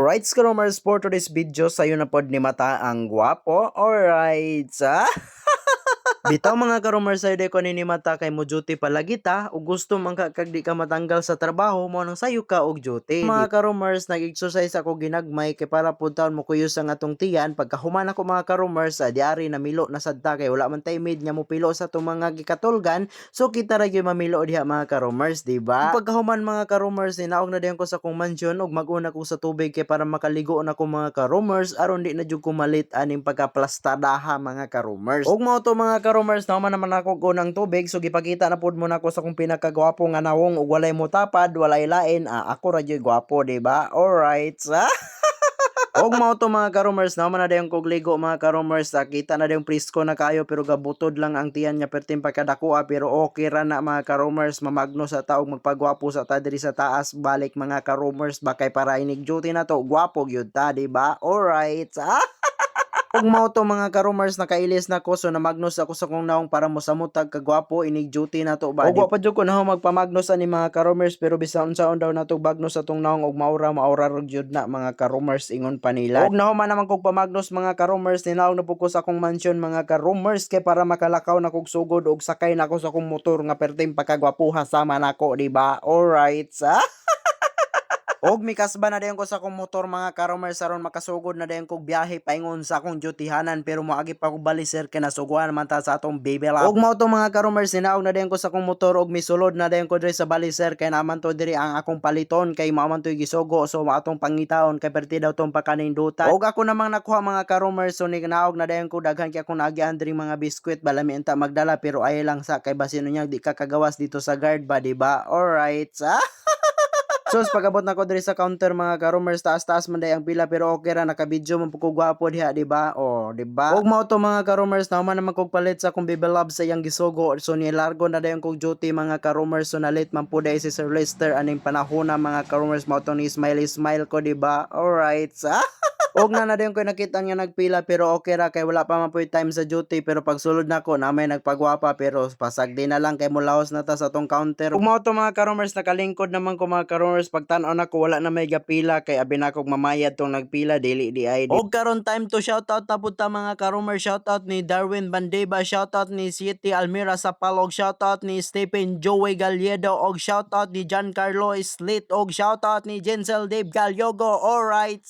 Alright, Scrommers, for today's video, sayo na pod ni Mata ang gwapo. Alright, bitaw mga karomers sayo de ko ni Mata kay mo duty palagi ta ug gusto man ka kag di ka matanggal sa trabaho mo nang sayo ka og duty. Mga karomers, nag-exercise ako ginagmay kay para pud taon mo kuyo sa atong tiyan. Pagka human ako mga karomers, diari na milo na sadta kay wala man tay mid nga mo pilo sa atong mga gikatulgan. So kita ra gyud mamilo diha mga karomers, di ba? Pagka human mga karomers, ninaog na diyan ko sa kong mansion ug mag-una ko sa tubig kay para makaligo na ko mga karomers aron di na jud ko malit aning pagkaplastadaha mga karomers. Ug mao to mga karomers, naman ako unang tubig, so gipakita na pud mo na ko sa kong pinakagwapo nga nawong ug walay motapad, walay lain, ako ra jud gwapo, di ba? Alright. Og mao to mga karomers, naman na dayon kog ligo mga karomers, kita na dayon presko na kayo pero gabutod lang ang tiyan niya perting pagkadakuha, pero okay ra na mga karomers, mamagno sa taog magpagwapo sa ta diri sa taas balik mga karomers, bakay para inig duty na to, gwapo gyud ta, di ba? Alright. Ug mao to mga karomers, nakailis na ko, so namagnos ako sa kong naong para mosamutag kagwapo inig duty na to ba. Ug wa pa jud ko na magpamagnos ani mga karomers, pero bisan unsaon daw nato bagnos sa tong naong ug maura rog jud na mga karomers ingon pa nila. Ug nahuman naman kog pamagnos mga karomers, ninaog na pud ko sa akong mansion mga karomers kay para makalakaw na kog sugod ug sakay na ko sa akong motor nga perting pagkagwapuha sama nako, di ba? Alright. Og mikasba na dayon ko sa akong motor mga karomers aron makasugod na dayon kog biyahe paingon sa akong dutyhanan, pero moagi pa ko baliser kay nasuguan man ta sa atong baby lap. Og mao to mga karomers, sinaog na dayon ko sa akong motor og misulod na dayon ko diri sa baliser kay naman to diri ang akong paliton kay mao man to gisugo, so atong pangitaon kay perti daw tong pakanindutan. Og ako namang nakuha mga karomers, so naog na dayon ko daghan kay akong naagian diri mga biskwit balami enta magdala, pero ay lang sa kay basin niya di ka kagawas dito sa guard ba, di ba? Alright. So pagabot na ko diri sa counter mga karomers, taas-taas man day ang pila, pero okay ra, naka-video man pud ko gwapo diha, di ba? Oh, di ba? Ug mao to mga karomers, naman naman kog palit sa akong baby love sa iyang gisugo, so nilargo na dayon kog duty mga karomers, so nalit man pud si Sir Lester aning panahon na mga karomers, mao to ni smile ko, di ba? Alright. Og na dayon ko nakita niya nagpila, pero okay ra kay wala pa man pud time sa duty, pero pagsulod nako na may nagpagwapa, pero pasagdi na lang kay mulaos na ta sa tong counter. Ug mao to mga karomers, nakalingkod naman ko mga karomers, pagtan-aw nako wala na may gapila kay abi na kog mamayad tong nagpila dili di ay. Og karon time to shoutout ta pud ta mga karomers, shoutout ni Darwin Bandeba, shoutout ni City Almira Sapalog, shoutout ni Stephen Joey Galledo, og shoutout ni Giancarlo Slit, og shoutout ni Jensel Dave Galyogo. Alright.